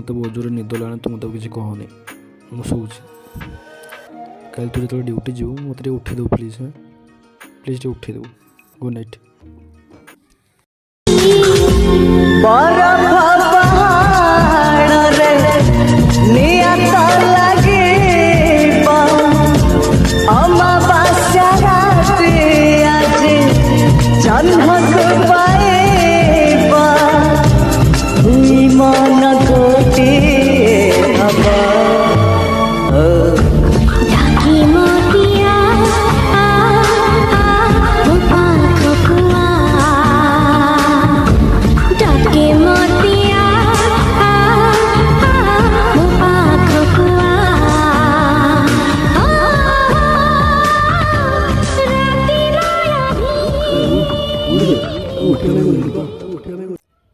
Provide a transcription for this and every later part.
मत बहुत जोर निद लाने तू मत किसी कहनी मुझे कल तू जो ड्यूटी जीव मत उठे दे प्लीज हाँ प्लीज उठे दे गुड नाइट।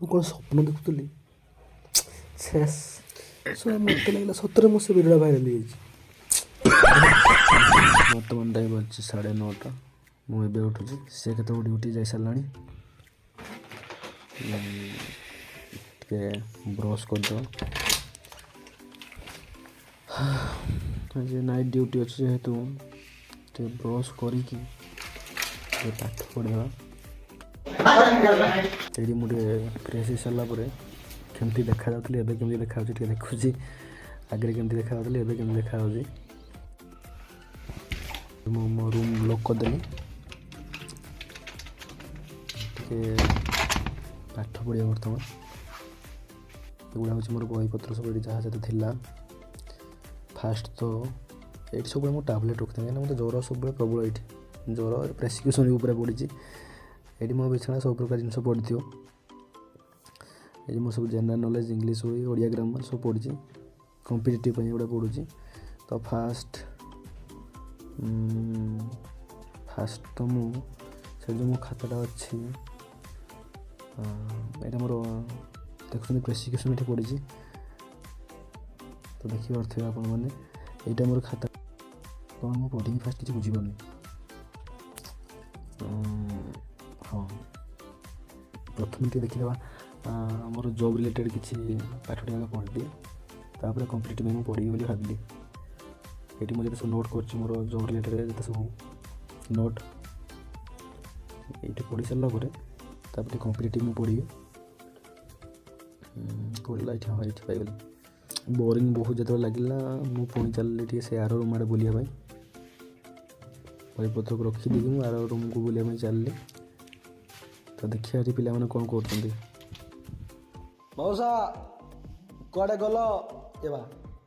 कौन स्वप्न देखुली मत लगे सतरे मो से भिडियो भाइराल बर्तमान टाइम बजे 9:30 मुझे उठुची सी के ड्यूटी जा सारा ब्रश करद आज नाइट ड्यूटी अच्छे जेहेतु ब्रश करी पाठ पढ़ा ये मुझे फ्रेश हो सारापर केमती देखा जाऊँगी एवं केमती देखा देखुची आगे केमती देखा एवं केमती देखा मो रूम लॉक करदेली पाठ पढ़िया बर्तमान एगुड़ा हूँ मोर बहीपत्र सब ये जहाँ जहाँ थी फास्ट तो ये सब मुझे टैबलेट रखी कहीं मतलब ज्वर सब प्रबल ये ज्वर प्रेसक्रिप्शन उपर पड़ी ये मो बिछना सब प्रकार जिन पढ़ ये मो सब general knowledge English Odia grammar सब पढ़ी कॉम्पिटिटिव गुड़ा पढ़ुची तो फास्ट तो मुझे जो मो खाताटा अच्छी यहाँ मोर देखते प्रेसक्रिप्शन ये पड़ी तो देखिए आपण मैंने यहाँ मोर खाता कौन मुझे पढ़ी फास्ट किसी बुझीपार हाँ प्रथम देखा मोर जॉब रिलेटेड किसी पाठ पढ़ दिए तापर कॉम्पिटिटिव में पढ़ी बोली भाविली ये मुझे सब नोट कर मोर जॉब रिलेटेड जो सब नोट ये पढ़ी सारापर कॉम्पिटिटिव में पढ़ी पढ़ला ये हाँ ये पाइगली बोरिंग बहुत जो लगे मुझे चलिए से आर रूम आड़े बुलाया बहीपत्र को रखीदी मुझे आर रूम को बुलाया चलिए तो देखिए ये पिला कौन कर मौसा कड़े गल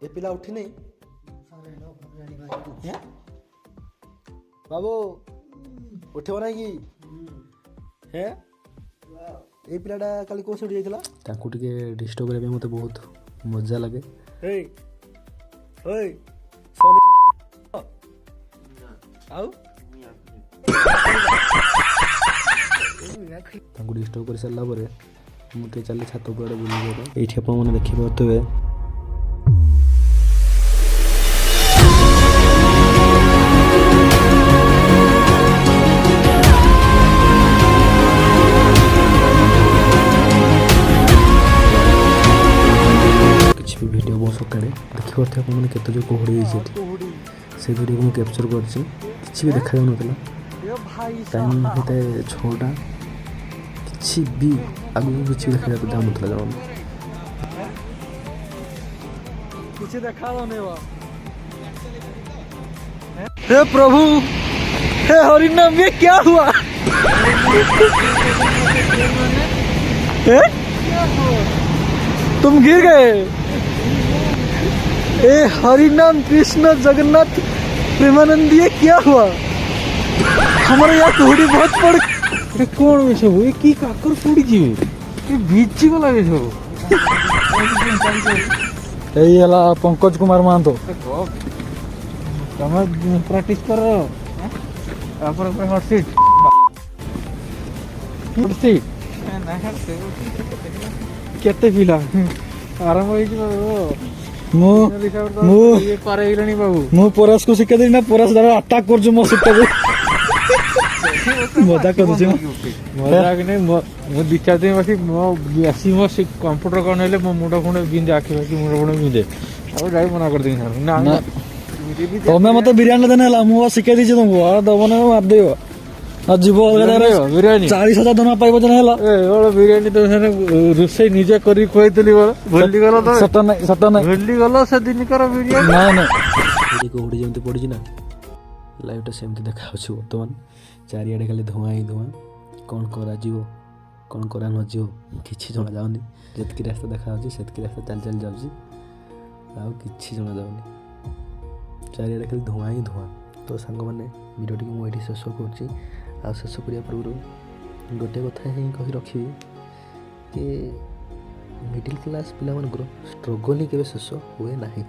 ये पिला उठी नहीं बाबू उठे ना कि है ये पिलाटा काली कौ उठी जाता डिस्टर्ब करने मत बहुत मजा लगे डिस्टर्ब कर सारापर मुझे चलिए छात उपर बुले ये आपने देखिए किसी भी वीडियो बहुत सकाଳେ देखिए आपने केते जो कोहड़ी से वीडियो को कैप्चर करछि किसी भी देखा जाऊन टाइम होता है 6टा किसी भी आगे किसी देखा जाता जाऊन जाऊन कुछ देखा हे प्रभु हे हरिनाम में क्या हुआ तुम गिर गए ए हरिनाम कृष्ण जगन्नाथ प्रेमानंद ये क्या हुआ हमारे यहाँ कुहड़ी बहुत पड़ कौन में सब ये की काकर पड़ी जी ये बीच गला ये सब यही हला पंकज कुमार महतो तुम प्रैक्टिस कर हॉट सीट केते पिला आरंभ बाबू मु परास को शिक्षा देना परास द्वारा अटैक कर मो सीट ମଜାକ କରୁଛି ମୁଁ। ମଜାକ ନାଇଁ ମୁଁ 2-4 ଦିନ ବସି ଆସି ମୋ ସେ କମ୍ପ୍ୟୁଟର କ'ଣ ହେଲେ ମୋ ମୁଣ୍ଡ ଫୁଣ୍ଡ ବିନ୍ଧେ ଆଖି ପାଖି ମୁଣ୍ଡ ଫୁଣ୍ଡ ବିନ୍ଧେ ଆଉ ଯାଇ ମନା କରିଦେବି ସାର୍ ନା ନା ତମେ ମତେ ବିରିୟାନୀ ଦେନେ ହେଲା ମୁଁ ଶିଖେଇ ଦେଇଛି ତମକୁ ଆଉ ଦବ ନା ମାରିଦେବ ଆଉ ଯିବ ଅଲଗା ଜାଗାରେ ବିରିୟାନୀ 40,000 ଦରମା ପାଇବ ଜଣେ ହେଲା ବିରିୟାନୀ ତମେ ସେନେ ରୋଷେଇ ନିଜେ କରିକି ଖୁଆଇଥିଲି ବଳ ଭୁଲିଗଲ ତ ସତ ନାହିଁ ସତ ନାହିଁ ଭୁଲିଗଲ ସେଦିନକାର ବିରିୟାନୀ ନାଇଁ ନାଇଁ ଏଠି କୋଉଠି ଯେମିତି ପଡ଼ିଛି ନା ଲାଇଭଟା ସେମିତି ଦେଖାଯାଉଛି ବର୍ତ୍ତମାନ ଚାରିଆଡ଼େ ଖାଲି ଧୂଆଁ ହିଁ ଧୂଆଁ କ'ଣ କରାଯିବ କ'ଣ କରା ନଯିବ କିଛି ଜଣାଯାଉନି ଯେତିକି ରାସ୍ତା ଦେଖାଯାଉଛି ସେତିକି ରାସ୍ତା ଚାଲି ଚାଲି ଯାଉଛି ଆଉ କିଛି ଜଣାଯାଉନି ଚାରିଆଡ଼େ ଖାଲି ଧୂଆଁ ହିଁ ଧୂଆଁ ତ ସାଙ୍ଗମାନେ ଭିଡ଼ିଓଟିକୁ ମୁଁ ଏଇଠି ଶେଷ କରୁଛି ଆଉ ଶେଷ କରିବା ପୂର୍ବରୁ ଗୋଟିଏ କଥା ହିଁ କହି ରଖିବି କି ମିଡ଼ିଲ୍ କ୍ଲାସ୍ ପିଲାମାନଙ୍କର ଷ୍ଟ୍ରଗଲ୍ ହିଁ କେବେ ଶେଷ ହୁଏ ନାହିଁ।